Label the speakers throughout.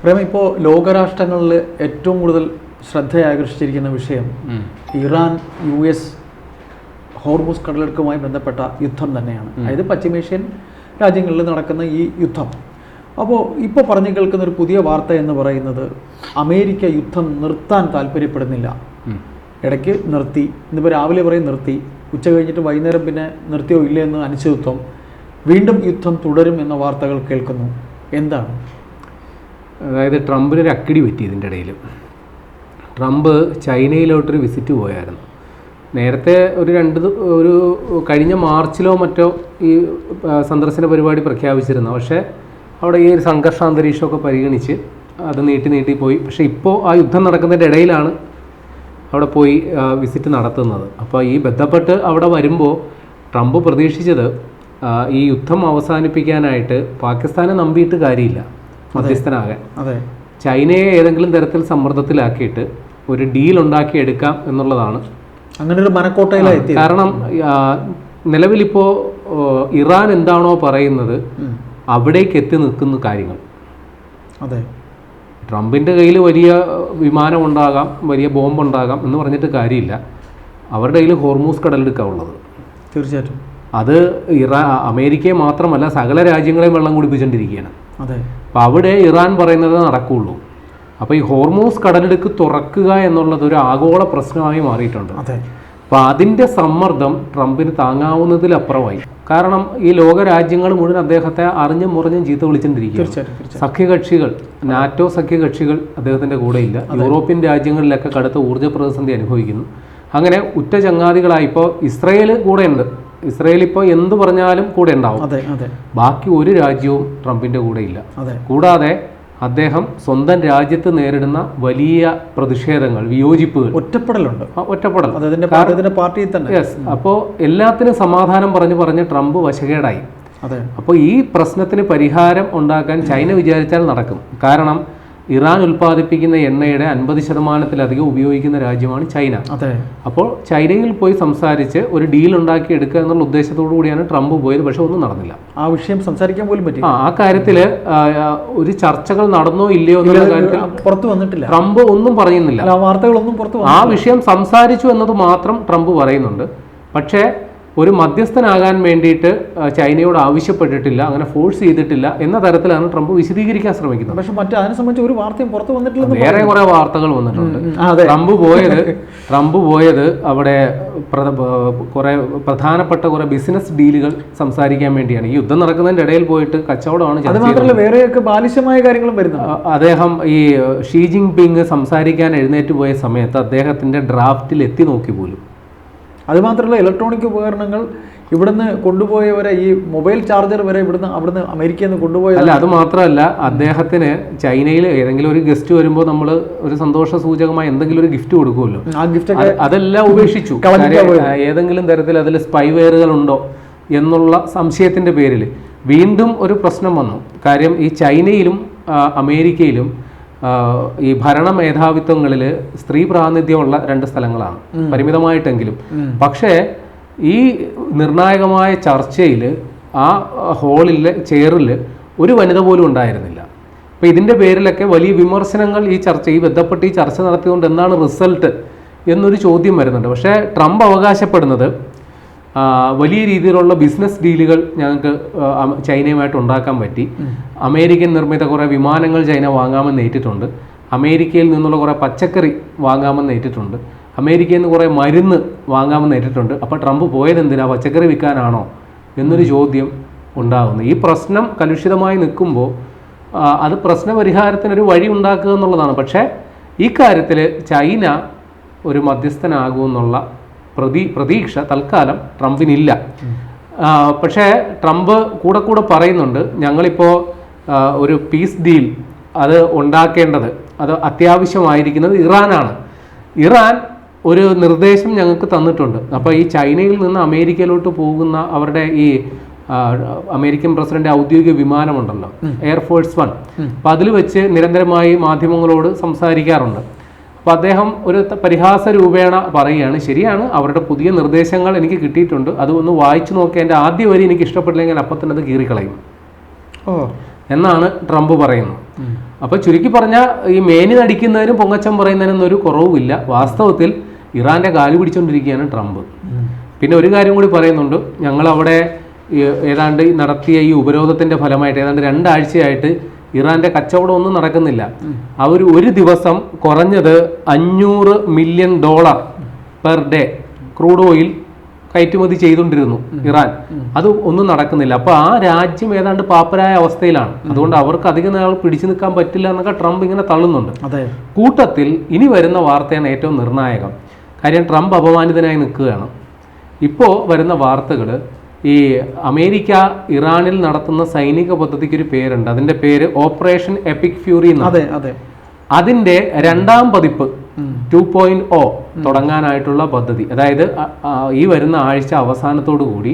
Speaker 1: പ്രേമ, ഇപ്പോൾ ലോകരാഷ്ട്രങ്ങളിൽ ഏറ്റവും കൂടുതൽ ശ്രദ്ധയാകർഷിച്ചിരിക്കുന്ന വിഷയം ഇറാൻ US ഹോർമുസ് കടലിടുക്കുമായി ബന്ധപ്പെട്ട യുദ്ധം തന്നെയാണ്. അതായത് പശ്ചിമേഷ്യൻ രാജ്യങ്ങളിൽ നടക്കുന്ന ഈ യുദ്ധം. അപ്പോൾ ഇപ്പോൾ പറഞ്ഞു കേൾക്കുന്ന ഒരു പുതിയ വാർത്ത എന്ന് പറയുന്നത് അമേരിക്ക യുദ്ധം നിർത്താൻ താല്പര്യപ്പെടുന്നില്ല. ഇടയ്ക്ക് നിർത്തി, ഇന്നിപ്പോൾ രാവിലെ പറയും നിർത്തി, ഉച്ച കഴിഞ്ഞിട്ട് വൈകുന്നേരം പിന്നെ നിർത്തിയോ ഇല്ലേ എന്ന് അനിശ്ചിതത്വം, വീണ്ടും യുദ്ധം തുടരും എന്ന വാർത്തകൾ കേൾക്കുന്നു. എന്താണ്?
Speaker 2: അതായത് ട്രംപിനൊരു അക്കിടി പറ്റി ഇതിൻ്റെ ഇടയിൽ. ട്രംപ് ചൈനയിലോട്ടൊരു വിസിറ്റ് പോയായിരുന്നു. നേരത്തെ ഒരു കഴിഞ്ഞ മാർച്ചിലോ മറ്റോ ഈ സന്ദർശന പരിപാടി പ്രഖ്യാപിച്ചിരുന്നു. പക്ഷേ അവിടെ ഈ ഒരു സംഘർഷാന്തരീക്ഷമൊക്കെ പരിഗണിച്ച് അത് നീട്ടി പോയി. പക്ഷേ ഇപ്പോൾ ആ യുദ്ധം നടക്കുന്നതിൻ്റെ ഇടയിലാണ് അവിടെ പോയി വിസിറ്റ് നടത്തുന്നത്. അപ്പോൾ ഈ ബന്ധപ്പെട്ട് അവിടെ വരുമ്പോൾ ട്രംപ് പ്രതീക്ഷിച്ചത് ഈ യുദ്ധം അവസാനിപ്പിക്കാനായിട്ട് പാകിസ്ഥാനെ നമ്പിയിട്ട് കാര്യമില്ല, മധ്യസ്ഥനാകാൻ. ചൈനയെ ഏതെങ്കിലും തരത്തിൽ സമ്മർദ്ദത്തിലാക്കിയിട്ട് ഒരു ഡീൽ ഉണ്ടാക്കിയെടുക്കാം എന്നുള്ളതാണ്.
Speaker 1: അങ്ങനെ ഒരു മനക്കോട്ടയിലായി. കാരണം
Speaker 2: നിലവിലിപ്പോൾ ഇറാൻ എന്താണോ പറയുന്നത് അവിടേക്ക് എത്തി നിൽക്കുന്ന കാര്യങ്ങൾ.
Speaker 1: അതെ,
Speaker 2: ട്രംപിൻ്റെ കയ്യിൽ വലിയ വിമാനം ഉണ്ടാകാം, വലിയ ബോംബ് ഉണ്ടാകാം എന്ന് പറഞ്ഞിട്ട് കാര്യമില്ല. അവരുടെ കയ്യിൽ ഹോർമൂസ് കടലിടുക്കാണ് ഉള്ളത്.
Speaker 1: തീർച്ചയായിട്ടും
Speaker 2: അത് അമേരിക്കയെ മാത്രമല്ല സകല രാജ്യങ്ങളെയും വെള്ളം കുടിപ്പിച്ചുകൊണ്ടിരിക്കുകയാണ്.
Speaker 1: അതെ,
Speaker 2: അപ്പം അവിടെ ഇറാൻ പറയുന്നത് നടക്കുകയുള്ളൂ. അപ്പോൾ ഈ ഹോർമൂസ് കടലിടുക്ക് തുറക്കുക എന്നുള്ളത് ഒരു ആഗോള പ്രശ്നമായി മാറിയിട്ടുണ്ട്. അപ്പോൾ അതിൻ്റെ സമ്മർദ്ദം ട്രംപിന് താങ്ങാവുന്നതിലപ്പുറമായി. കാരണം ഈ ലോക രാജ്യങ്ങൾ മുഴുവൻ അദ്ദേഹത്തെ അറിഞ്ഞും മുറിഞ്ഞും ചീത്ത വിളിച്ചുകൊണ്ടിരിക്കുകയാണ്. സഖ്യകക്ഷികൾ, നാറ്റോ സഖ്യകക്ഷികൾ അദ്ദേഹത്തിൻ്റെ കൂടെയില്ല. യൂറോപ്യൻ രാജ്യങ്ങളിലൊക്കെ കടുത്ത ഊർജ്ജ പ്രതിസന്ധി അനുഭവിക്കുന്നു. അങ്ങനെ ഉറ്റ ചങ്ങാതികളായി ഇപ്പോൾ ഇസ്രയേൽ കൂടെയുണ്ട്. ഇസ്രയേൽ ഇപ്പോൾ എന്ത് പറഞ്ഞാലും കൂടെ ഉണ്ടാവും. ബാക്കി ഒരു രാജ്യവും ട്രംപിൻ്റെ കൂടെയില്ല. കൂടാതെ അദ്ദേഹം സ്വന്തം രാജ്യത്ത് നേരിടുന്ന വലിയ പ്രതിഷേധങ്ങൾ, വിയോജിപ്പുകൾ, ഒറ്റപ്പെടൽ
Speaker 1: പാർട്ടിയിൽ തന്നെ.
Speaker 2: യെസ്. അപ്പോൾ എല്ലാത്തിനും സമാധാനം പറഞ്ഞ് ട്രംപ് വശകേടായി. അപ്പോൾ ഈ പ്രശ്നത്തിന് പരിഹാരം ഉണ്ടാക്കാൻ ചൈന വിചാരിച്ചാൽ നടക്കും. കാരണം ഇറാൻ ഉൽപ്പാദിപ്പിക്കുന്ന എണ്ണയുടെ 50% ഉപയോഗിക്കുന്ന രാജ്യമാണ് ചൈന. അപ്പോൾ ചൈനയിൽ പോയി സംസാരിച്ച് ഒരു ഡീൽ ഉണ്ടാക്കി എടുക്കുക എന്നുള്ള ഉദ്ദേശത്തോടു കൂടിയാണ് ട്രംപ് പോയത്. പക്ഷെ ഒന്നും നടന്നില്ല.
Speaker 1: ആ വിഷയം സംസാരിക്കാൻ പോലും പറ്റി.
Speaker 2: ആ കാര്യത്തിൽ ഒരു ചർച്ചകൾ നടന്നോ ഇല്ലയോ എന്നുള്ള കാര്യത്തിൽ
Speaker 1: പുറത്തു വന്നിട്ടില്ല.
Speaker 2: ട്രംപ് ഒന്നും പറയുന്നില്ല.
Speaker 1: വാർത്തകളൊന്നും പുറത്തു.
Speaker 2: ആ വിഷയം സംസാരിച്ചു എന്നത് മാത്രം ട്രംപ് പറയുന്നുണ്ട്. പക്ഷേ ഒരു മധ്യസ്ഥനാകാൻ വേണ്ടിയിട്ട് ചൈനയോട് ആവശ്യപ്പെട്ടിട്ടില്ല, അങ്ങനെ ഫോഴ്സ് ചെയ്തിട്ടില്ല എന്ന തരത്തിലാണ് ട്രംപ് വിശദീകരിക്കാൻ ശ്രമിക്കുന്നത്.
Speaker 1: പക്ഷെ അതിനെ സംബന്ധിച്ച് ഒരു വാർത്തയും പുറത്തു വന്നിട്ടില്ല.
Speaker 2: വേറെ കുറെ വാർത്തകൾ വന്നിട്ടുണ്ട്. ട്രംപ് പോയത് അവിടെ കുറെ പ്രധാനപ്പെട്ട കുറെ ബിസിനസ് ഡീലുകൾ സംസാരിക്കാൻ വേണ്ടിയാണ്. ഈ യുദ്ധം നടക്കുന്നതിന്റെ ഇടയിൽ പോയിട്ട് കച്ചവടമാണ്.
Speaker 1: വേറെയൊക്കെ ബാലിശമായ കാര്യങ്ങളും വരുന്നത്.
Speaker 2: അദ്ദേഹം ഈ ഷീ ജിൻപിങ് സംസാരിക്കാൻ എഴുന്നേറ്റ് പോയ സമയത്ത് അദ്ദേഹത്തിന്റെ ഡ്രാഫ്റ്റിൽ എത്തി നോക്കി പോലും.
Speaker 1: അതുമാത്രമല്ല, ഇലക്ട്രോണിക് ഉപകരണങ്ങൾ ഇവിടുന്ന് കൊണ്ടുപോയവരെ, ഈ മൊബൈൽ ചാർജർ വരെ അവിടുന്ന് അമേരിക്കയിൽ നിന്ന് കൊണ്ടുപോയത്.
Speaker 2: അല്ല, അത് മാത്രമല്ല, അദ്ദേഹത്തിന് ചൈനയിൽ ഏതെങ്കിലും ഒരു ഗസ്റ്റ് വരുമ്പോൾ നമ്മൾ ഒരു സന്തോഷ സൂചകമായി എന്തെങ്കിലും ഒരു ഗിഫ്റ്റ് കൊടുക്കുമല്ലോ.
Speaker 1: ആ ഗിഫ്റ്റ്
Speaker 2: അതെല്ലാം ഉപേക്ഷിച്ചു. ഏതെങ്കിലും തരത്തിൽ അതിൽ സ്പൈവെയറുകൾ ഉണ്ടോ എന്നുള്ള സംശയത്തിന്റെ പേരിൽ വീണ്ടും ഒരു പ്രശ്നം വന്നു. കാര്യം ഈ ചൈനയിലും അമേരിക്കയിലും ഈ ഭരണ മേധാവിത്വങ്ങളിൽ സ്ത്രീ പ്രാതിനിധ്യമുള്ള 2 സ്ഥലങ്ങളാണ്, പരിമിതമായിട്ടെങ്കിലും. പക്ഷേ ഈ നിർണായകമായ ചർച്ചയിൽ ആ ഹാളിലെ ചെയറിൽ ഒരു വനിത പോലും ഉണ്ടായിരുന്നില്ല. അപ്പോൾ ഇതിൻ്റെ പേരിലൊക്കെ വലിയ വിമർശനങ്ങൾ ഈ ബന്ധപ്പെട്ട് ഈ ചർച്ച നടത്തിയതുകൊണ്ട് എന്താണ് റിസൾട്ട് എന്നൊരു ചോദ്യം വരുന്നുണ്ട്. പക്ഷേ ട്രംപ് അവകാശപ്പെടുന്നത് വലിയ രീതിയിലുള്ള ബിസിനസ് ഡീലുകൾ ഞങ്ങൾക്ക് ചൈനയുമായിട്ട് ഉണ്ടാക്കാൻ പറ്റി. അമേരിക്കൻ നിർമ്മിത കുറേ വിമാനങ്ങൾ ചൈന വാങ്ങാമെന്ന് ഏറ്റിട്ടുണ്ട്. അമേരിക്കയിൽ നിന്നുള്ള കുറേ പച്ചക്കറി വാങ്ങാമെന്ന് ഏറ്റിട്ടുണ്ട്. അമേരിക്കയിൽ നിന്ന് കുറേ മരുന്ന് വാങ്ങാമെന്ന് ഏറ്റിട്ടുണ്ട്. അപ്പോൾ ട്രംപ് പോയത് എന്തിനാ, പച്ചക്കറി വിൽക്കാനാണോ എന്നൊരു ചോദ്യം ഉണ്ടാകുന്നു. ഈ പ്രശ്നം കലുഷിതമായി നിൽക്കുമ്പോൾ അത് പ്രശ്നപരിഹാരത്തിനൊരു വഴി ഉണ്ടാക്കുക എന്നുള്ളതാണ്. പക്ഷേ ഈ കാര്യത്തിൽ ചൈന ഒരു മധ്യസ്ഥനാകുമെന്നുള്ള പ്രതീക്ഷ തൽക്കാലം ട്രംപിനില്ല. പക്ഷേ ട്രംപ് കൂടെ പറയുന്നുണ്ട്, ഞങ്ങളിപ്പോൾ ഒരു പീസ് ഡീൽ അത് ഉണ്ടാക്കേണ്ടത്, അത് അത്യാവശ്യമായിരിക്കുന്നത് ഇറാനാണ്. ഇറാൻ ഒരു നിർദ്ദേശം ഞങ്ങൾക്ക് തന്നിട്ടുണ്ട്. അപ്പോൾ ഈ ചൈനയിൽ നിന്ന് അമേരിക്കയിലോട്ട് പോകുന്ന അവരുടെ ഈ അമേരിക്കൻ പ്രസിഡന്റ് ഔദ്യോഗിക വിമാനമുണ്ടല്ലോ, എയർഫോഴ്സ് 1, അപ്പം അതിൽ വെച്ച് നിരന്തരമായി മാധ്യമങ്ങളോട് സംസാരിക്കാറുണ്ട്. അപ്പോൾ അദ്ദേഹം ഒരു പരിഹാസ രൂപേണ പറയുകയാണ്, ശരിയാണ്, അവരുടെ പുതിയ നിർദ്ദേശങ്ങൾ എനിക്ക് കിട്ടിയിട്ടുണ്ട്, അത് ഒന്ന് വായിച്ചു നോക്കി എൻ്റെ ആദ്യ വരി എനിക്ക് ഇഷ്ടപ്പെട്ടില്ലെങ്കിൽ അപ്പം തന്നെ അത് കീറിക്കളയും. എന്നാണ് ട്രംപ് പറയുന്നത്. അപ്പോൾ ചുരുക്കി പറഞ്ഞാൽ ഈ മേനി നടിക്കുന്നതിനും പൊങ്ങച്ചം പറയുന്നതിനൊന്നും ഒരു കുറവുമില്ല. വാസ്തവത്തിൽ ഇറാന്റെ കാല് പിടിച്ചുകൊണ്ടിരിക്കുകയാണ് ട്രംപ്. പിന്നെ ഒരു കാര്യം കൂടി പറയുന്നുണ്ട്, ഞങ്ങളവിടെ ഏതാണ്ട് നടത്തിയ ഈ ഉപരോധത്തിന്റെ ഫലമായിട്ട് ഏതാണ്ട് 2 ആഴ്ചയായിട്ട് ഇറാന്റെ കച്ചവടം ഒന്നും നടക്കുന്നില്ല. അവർ ഒരു ദിവസം കുറഞ്ഞത് $500 million per day crude oil കയറ്റുമതി ചെയ്തുകൊണ്ടിരുന്നു ഇറാൻ. അത് ഒന്നും നടക്കുന്നില്ല. അപ്പൊ ആ രാജ്യം ഏതാണ്ട് പാപ്പരായ അവസ്ഥയിലാണ്. അതുകൊണ്ട് അവർക്ക് അധികം നാൾ പിടിച്ചു നിൽക്കാൻ പറ്റില്ല എന്നൊക്കെ ട്രംപ് ഇങ്ങനെ തള്ളുന്നുണ്ട്. കൂട്ടത്തിൽ ഇനി വരുന്ന വാർത്തയാണ് ഏറ്റവും നിർണായകം. കാര്യം ട്രംപ് അപമാനിതനായി നിൽക്കുകയാണ്. ഇപ്പോൾ വരുന്ന വാർത്തകൾ, ഈ അമേരിക്ക ഇറാനിൽ നടത്തുന്ന സൈനിക പദ്ധതിക്ക് ഒരു പേരുണ്ട്. അതിന്റെ പേര് ഓപ്പറേഷൻ എപ്പിക് ഫ്യൂറി എന്നാണ്. അതിന്റെ 2ാം പതിപ്പ് 2.0 തുടങ്ങാനായിട്ടുള്ള പദ്ധതി. അതായത് ഈ വരുന്ന ആഴ്ച അവസാനത്തോടു കൂടി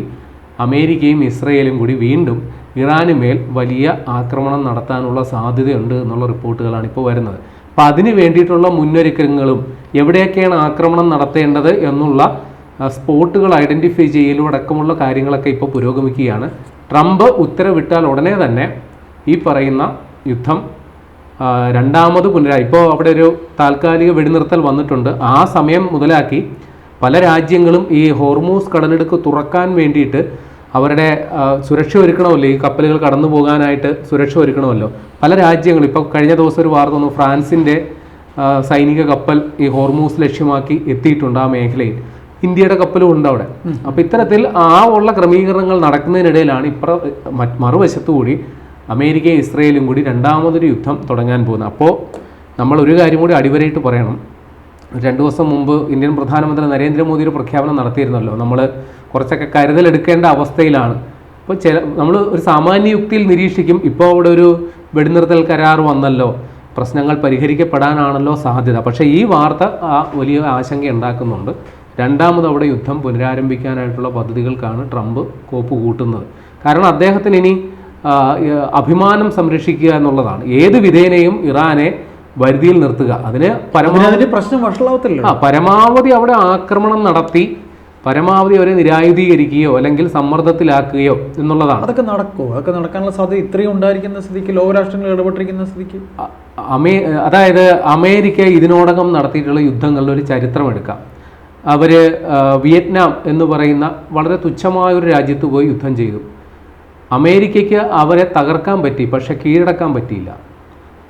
Speaker 2: അമേരിക്കയും ഇസ്രയേലും കൂടി വീണ്ടും ഇറാന് മേൽ വലിയ ആക്രമണം നടത്താനുള്ള സാധ്യതയുണ്ട് എന്നുള്ള റിപ്പോർട്ടുകളാണ് ഇപ്പോൾ വരുന്നത്. അപ്പം അതിന് വേണ്ടിയിട്ടുള്ള മുന്നൊരുക്കങ്ങളും എവിടെയൊക്കെയാണ് ആക്രമണം നടത്തേണ്ടത് എന്നുള്ള സ്പോട്ടുകൾ ഐഡന്റിഫൈ ചെയ്യലും അടക്കമുള്ള കാര്യങ്ങളൊക്കെ ഇപ്പോൾ പുരോഗമിക്കുകയാണ്. ട്രംപ് ഉത്തരവിട്ടാൽ ഉടനെ തന്നെ ഈ പറയുന്ന യുദ്ധം 2ാമത് ഇപ്പോൾ അവിടെ ഒരു താൽക്കാലിക വെടിനിർത്തൽ വന്നിട്ടുണ്ട്. ആ സമയം മുതലാക്കി പല രാജ്യങ്ങളും ഈ ഹോർമൂസ് കടലിടുക്ക് തുറക്കാൻ വേണ്ടിയിട്ട് അവരുടെ സുരക്ഷ ഒരുക്കണമല്ലോ. ഈ കപ്പലുകൾ കടന്നു പോകാനായിട്ട് സുരക്ഷ ഒരുക്കണമല്ലോ. പല രാജ്യങ്ങളും ഇപ്പോൾ കഴിഞ്ഞ ദിവസം ഒരു വാർത്ത വന്നു, ഫ്രാൻസിൻ്റെ സൈനിക കപ്പൽ ഈ ഹോർമൂസ് ലക്ഷ്യമാക്കി എത്തിയിട്ടുണ്ട് ആ മേഖലയിൽ. ഇന്ത്യയുടെ കപ്പലും ഉണ്ട് അവിടെ. അപ്പോൾ ഇത്തരത്തിൽ ഉള്ള ക്രമീകരണങ്ങൾ നടക്കുന്നതിനിടയിലാണ് മറുവശത്തുകൂടി അമേരിക്കയും ഇസ്രയേലും കൂടി 2ാമതൊരു യുദ്ധം തുടങ്ങാൻ പോകുന്നത്. അപ്പോൾ നമ്മൾ ഒരു കാര്യം കൂടി അടിവരയിട്ട് പറയണം. 2 ദിവസം മുമ്പ് ഇന്ത്യൻ പ്രധാനമന്ത്രി നരേന്ദ്രമോദി ഒരു പ്രഖ്യാപനം നടത്തിയിരുന്നല്ലോ, നമ്മൾ കുറച്ചൊക്കെ കരുതലെടുക്കേണ്ട അവസ്ഥയിലാണ്. അപ്പോൾ നമ്മൾ ഒരു സാമാന്യ യുക്തിയിൽ നിരീക്ഷിക്കും, ഇപ്പോൾ അവിടെ ഒരു വെടിനിർത്തൽ കരാർ വന്നല്ലോ, പ്രശ്നങ്ങൾ പരിഹരിക്കപ്പെടാനാണല്ലോ സാധ്യത. പക്ഷേ ഈ വാർത്ത വലിയ ആശങ്ക ഉണ്ടാക്കുന്നുണ്ട്. 2ാമത് അവിടെ യുദ്ധം പുനരാരംഭിക്കാനായിട്ടുള്ള പദ്ധതികൾക്കാണ് ട്രംപ് കോപ്പ് കൂട്ടുന്നത്. കാരണം അദ്ദേഹത്തിന് ഇനി അഭിമാനം സംരക്ഷിക്കുക എന്നുള്ളതാണ്. ഏത് വിധേനയും ഇറാനെ വരുതിയിൽ നിർത്തുക, അതിന് പരമാവധി അവിടെ ആക്രമണം നടത്തി പരമാവധി അവരെ നിരായുധീകരിക്കുകയോ അല്ലെങ്കിൽ സമ്മർദ്ദത്തിലാക്കുകയോ എന്നുള്ളതാണ്.
Speaker 1: അതൊക്കെ നടക്കുമോ? അതൊക്കെ നടക്കാനുള്ള സാധ്യത ഇത്രയും ഉണ്ടായിരിക്കുന്ന സ്ഥിതിക്ക്, ലോകരാഷ്ട്രങ്ങൾ ഇടപെട്ടിരിക്കുന്ന സ്ഥിതിക്ക്,
Speaker 2: അതായത് അമേരിക്ക ഇതിനോടകം നടത്തിയിട്ടുള്ള യുദ്ധങ്ങളുടെ ഒരു ചരിത്രം എടുക്കാം. അവർ വിയറ്റ്നാം എന്ന് പറയുന്ന വളരെ തുച്ഛമായൊരു രാജ്യത്ത് പോയി യുദ്ധം ചെയ്തു. അമേരിക്കയ്ക്ക് അവരെ തകർക്കാൻ പറ്റി, പക്ഷെ കീഴടക്കാൻ പറ്റിയില്ല.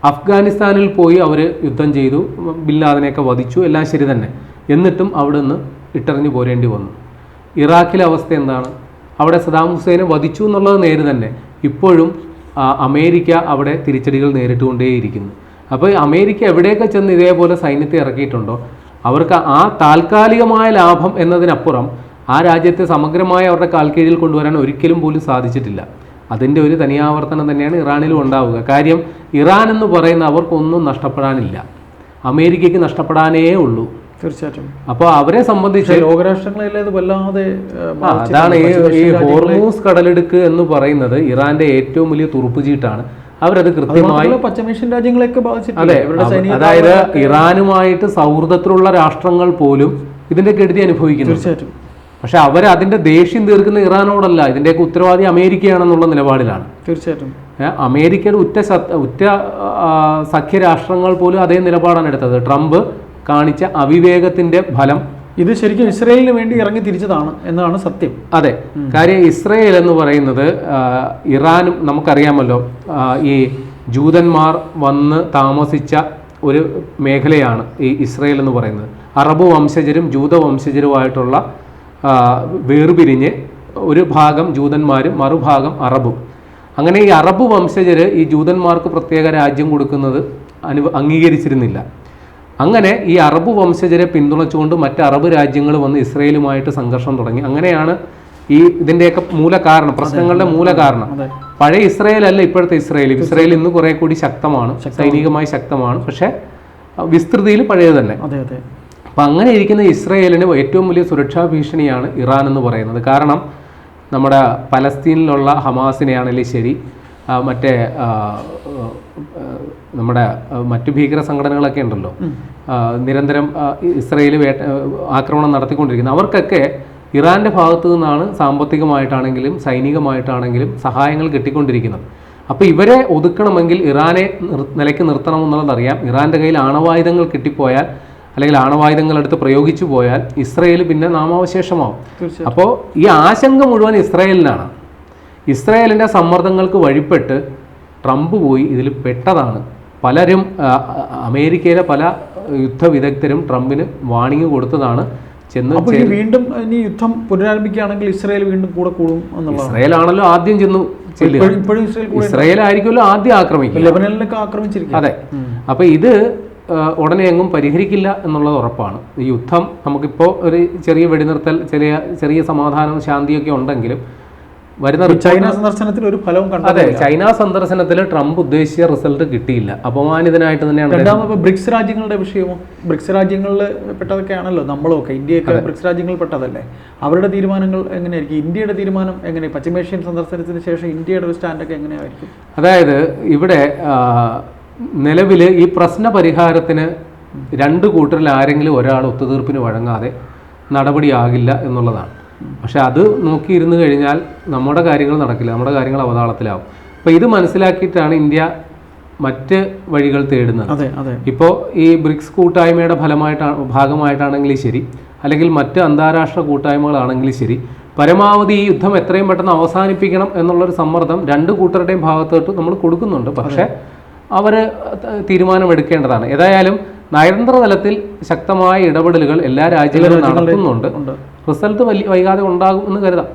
Speaker 2: അഫ്ഗാനിസ്ഥാനിൽ പോയി അവർ യുദ്ധം ചെയ്തു, ബിൻ ലാദനെയൊക്കെ വധിച്ചു, എല്ലാം ശരി തന്നെ. എന്നിട്ടും അവിടെ നിന്ന് ഇട്ടെറിഞ്ഞു പോരേണ്ടി വന്നു. ഇറാഖിലെ അവസ്ഥ എന്താണ്? അവിടെ സദാം ഹുസൈനെ വധിച്ചു എന്നുള്ളത് നേര് തന്നെ. ഇപ്പോഴും അമേരിക്ക അവിടെ തിരിച്ചടികൾ നേരിട്ടുകൊണ്ടേയിരിക്കുന്നു. അപ്പോൾ അമേരിക്ക എവിടെയൊക്കെ ചെന്ന് ഇതേപോലെ സൈന്യത്തെ ഇറക്കിയിട്ടുണ്ടോ അവർക്ക് ആ താൽക്കാലികമായ ലാഭം എന്നതിനപ്പുറം ആ രാജ്യത്തെ സമഗ്രമായ അവരുടെ കാൽക്കീഴിൽ കൊണ്ടുവരാൻ ഒരിക്കലും പോലും സാധിച്ചിട്ടില്ല. അതിൻ്റെ ഒരു തനിയാവർത്തനം തന്നെയാണ് ഇറാനിലും ഉണ്ടാവുക. കാര്യം ഇറാൻ എന്ന് പറയുന്ന അവർക്കൊന്നും നഷ്ടപ്പെടാനില്ല, അമേരിക്കയ്ക്ക് നഷ്ടപ്പെടാനേ ഉള്ളൂ.
Speaker 1: തീർച്ചയായിട്ടും.
Speaker 2: അപ്പോൾ അവരെ സംബന്ധിച്ച്
Speaker 1: ലോകരാഷ്ട്രങ്ങളെ വല്ലാതെ
Speaker 2: അതാണ് ഈ ഹോർമൂസ് കടലിടുക്ക് എന്ന് പറയുന്നത് ഇറാന്റെ ഏറ്റവും വലിയ തുറുപ്പുചീട്ടാണ്. അവരത് കൃത്യമായി
Speaker 1: പശ്ചിമേഷ്യൻ രാജ്യങ്ങളെയൊക്കെ
Speaker 2: അതെ, അതായത് ഇറാനുമായിട്ട് സൗഹൃദത്തിലുള്ള രാഷ്ട്രങ്ങൾ പോലും ഇതിന്റെ കെടുതി അനുഭവിക്കുന്നു.
Speaker 1: തീർച്ചയായിട്ടും.
Speaker 2: പക്ഷെ അവർ അതിന്റെ ദേഷ്യം തീർക്കുന്ന ഇറാനോടല്ല, ഇതിന്റെയൊക്കെ ഉത്തരവാദി അമേരിക്കയാണെന്നുള്ള നിലപാടിലാണ്.
Speaker 1: തീർച്ചയായിട്ടും.
Speaker 2: അമേരിക്കയുടെ ഉറ്റ സഖ്യരാഷ്ട്രങ്ങൾ പോലും അതേ നിലപാടാണ് എടുത്തത്. ട്രംപ് കാണിച്ച അവിവേകത്തിന്റെ ഫലം
Speaker 1: ഇത് ശരിക്കും ഇസ്രയേലിന് വേണ്ടി ഇറങ്ങി തിരിച്ചതാണ് എന്നാണ് സത്യം.
Speaker 2: അതെ, കാര്യം ഇസ്രയേൽ എന്ന് പറയുന്നത് ഇറാനും നമുക്കറിയാമല്ലോ, ഈ ജൂതന്മാർ വന്ന് താമസിച്ച ഒരു മേഖലയാണ് ഈ ഇസ്രയേൽ എന്ന് പറയുന്നത്. അറബ് വംശജരും ജൂത വംശജരുമായിട്ടുള്ള വേർപിരിഞ്ഞ് ഒരു ഭാഗം ജൂതന്മാരും മറുഭാഗം അറബും. അങ്ങനെ ഈ അറബ് വംശജർ ഈ ജൂതന്മാർക്ക് പ്രത്യേക രാജ്യം കൊടുക്കുന്നത് അംഗീകരിച്ചിരുന്നില്ല. അങ്ങനെ ഈ അറബ് വംശജരെ പിന്തുണച്ചുകൊണ്ട് മറ്റ് അറബ് രാജ്യങ്ങൾ വന്ന് ഇസ്രയേലുമായിട്ട് സംഘർഷം തുടങ്ങി. അങ്ങനെയാണ് ഈ ഇതിൻ്റെയൊക്കെ മൂലകാരണം, പ്രശ്നങ്ങളുടെ മൂലകാരണം. പഴയ ഇസ്രയേൽ അല്ല ഇപ്പോഴത്തെ ഇസ്രയേൽ. ഇസ്രയേൽ ഇന്ന് കുറെ കൂടി ശക്തമാണ്, സൈനികമായി ശക്തമാണ്, പക്ഷെ വിസ്തൃതിയിൽ പഴയത് തന്നെ. അപ്പം അങ്ങനെ ഇരിക്കുന്ന ഇസ്രയേലിന് ഏറ്റവും വലിയ സുരക്ഷാ ഭീഷണിയാണ് ഇറാൻ എന്ന് പറയുന്നത്. കാരണം നമ്മുടെ പലസ്തീനിലുള്ള ഹമാസിനെയാണെങ്കിലും ശരി, മറ്റേ നമ്മുടെ മറ്റു ഭീകര സംഘടനകളൊക്കെ ഉണ്ടല്ലോ, നിരന്തരം ഇസ്രയേൽ ആക്രമണം നടത്തിക്കൊണ്ടിരിക്കുന്നത്, അവർക്കൊക്കെ ഇറാൻ്റെ ഭാഗത്തു നിന്നാണ് സാമ്പത്തികമായിട്ടാണെങ്കിലും സൈനികമായിട്ടാണെങ്കിലും സഹായങ്ങൾ കിട്ടിക്കൊണ്ടിരിക്കുന്നത്. അപ്പോൾ ഇവരെ ഒതുക്കണമെങ്കിൽ ഇറാനെ നിലയ്ക്ക് നിർത്തണമെന്നുള്ളതറിയാം. ഇറാൻ്റെ കയ്യിൽ ആണവായുധങ്ങൾ കിട്ടിപ്പോയാൽ അല്ലെങ്കിൽ ആണവായുധങ്ങൾ എടുത്ത് പ്രയോഗിച്ചു പോയാൽ ഇസ്രയേൽ പിന്നെ നാമാവശേഷമാവും. അപ്പോൾ ഈ ആശങ്ക മുഴുവൻ ഇസ്രയേലിനാണ്. ഇസ്രയേലിൻ്റെ സമ്മർദ്ദങ്ങൾക്ക് വഴിപ്പെട്ട് ട്രംപ് പോയി ഇതിൽ പെട്ടതാണ്. പലരും അമേരിക്കയിലെ പല യുദ്ധ വിദഗ്ധരും ട്രംപിന് വാണിംഗ് കൊടുത്തതാണ്.
Speaker 1: വീണ്ടും ഇനി യുദ്ധം പുനരാരംഭിക്കുകയാണെങ്കിൽ ഇസ്രായേൽ വീണ്ടും കൂടെ കൂടും എന്നുള്ളത്.
Speaker 2: ഇസ്രായേൽ ആണല്ലോ ആദ്യം ചെന്നു ചെല്ലുക. ഇസ്രായേൽ ആയിരിക്കുമല്ലോ ആദ്യം ആക്രമിക്കുക.
Speaker 1: ലെബനനിലൊക്കെ ആക്രമിച്ചിരിക്കും.
Speaker 2: അതെ. അപ്പൊ ഇത് ഉടനെ എങ്ങും പരിഹരിക്കില്ല എന്നുള്ളത് ഉറപ്പാണ്. ഈ യുദ്ധം നമുക്കിപ്പോൾ ഒരു ചെറിയ വെടിനിർത്തൽ, ചെറിയ സമാധാനം, ശാന്തിയൊക്കെ ഉണ്ടെങ്കിലും വരുന്ന
Speaker 1: ചൈന സന്ദർശനത്തിൽ ഒരു ഫലവും കണ്ടു.
Speaker 2: അതെ, ചൈന സന്ദർശനത്തിൽ ട്രംപ് ഉദ്ദേശിച്ച റിസൾട്ട് കിട്ടിയില്ല. അപമാനിതനായിട്ട് തന്നെയാണ്.
Speaker 1: രണ്ടാമത് ബ്രിക്സ് രാജ്യങ്ങളുടെ വിഷയമോ? ബ്രിക്സ് രാജ്യങ്ങളിൽ പെട്ടതൊക്കെയാണല്ലോ നമ്മളൊക്കെ. ഇന്ത്യയൊക്കെ ബ്രിക്സ് രാജ്യങ്ങളിൽ പെട്ടതല്ലേ? അവരുടെ തീരുമാനങ്ങൾ എങ്ങനെയായിരിക്കും? ഇന്ത്യയുടെ തീരുമാനം എങ്ങനെ? പശ്ചിമേഷ്യൻ സന്ദർശനത്തിന് ശേഷം ഇന്ത്യയുടെ ഒരു സ്റ്റാൻഡൊക്കെ എങ്ങനെയായിരിക്കും?
Speaker 2: അതായത് ഇവിടെ നിലവിൽ ഈ പ്രശ്ന പരിഹാരത്തിന് രണ്ട് കൂട്ടരിൽ ആരെങ്കിലും ഒരാൾ ഒത്തുതീർപ്പിന് വഴങ്ങാതെ നടപടിയാകില്ല എന്നുള്ളതാണ്. പക്ഷെ അത് നോക്കിയിരുന്നു കഴിഞ്ഞാൽ നമ്മുടെ കാര്യങ്ങൾ നടക്കില്ല, നമ്മുടെ കാര്യങ്ങൾ അവതാളത്തിലാവും. അപ്പോൾ ഇത് മനസ്സിലാക്കിയിട്ടാണ് ഇന്ത്യ മറ്റ് വഴികൾ തേടുന്നത്. ഇപ്പോൾ ഈ ബ്രിക്സ് കൂട്ടായ്മയുടെ ഭാഗമായിട്ടാണെങ്കിലും ശരി, അല്ലെങ്കിൽ മറ്റ് അന്താരാഷ്ട്ര കൂട്ടായ്മകളാണെങ്കിലും ശരി, പരമാവധി ഈ യുദ്ധം എത്രയും പെട്ടെന്ന് അവസാനിപ്പിക്കണം എന്നുള്ളൊരു സമ്മർദ്ദം രണ്ട് കൂട്ടരുടെയും ഭാഗത്തോട്ട് നമ്മൾ കൊടുക്കുന്നുണ്ട്. പക്ഷേ അവർ തീരുമാനമെടുക്കേണ്ടതാണ്. ഏതായാലും നയതന്ത്ര തലത്തിൽ ശക്തമായ ഇടപെടലുകൾ എല്ലാ രാജ്യങ്ങളും നടത്തുന്നുണ്ട്. റിസൾട്ട് വൈകാതെ ഉണ്ടാകും എന്ന് കരുതാം.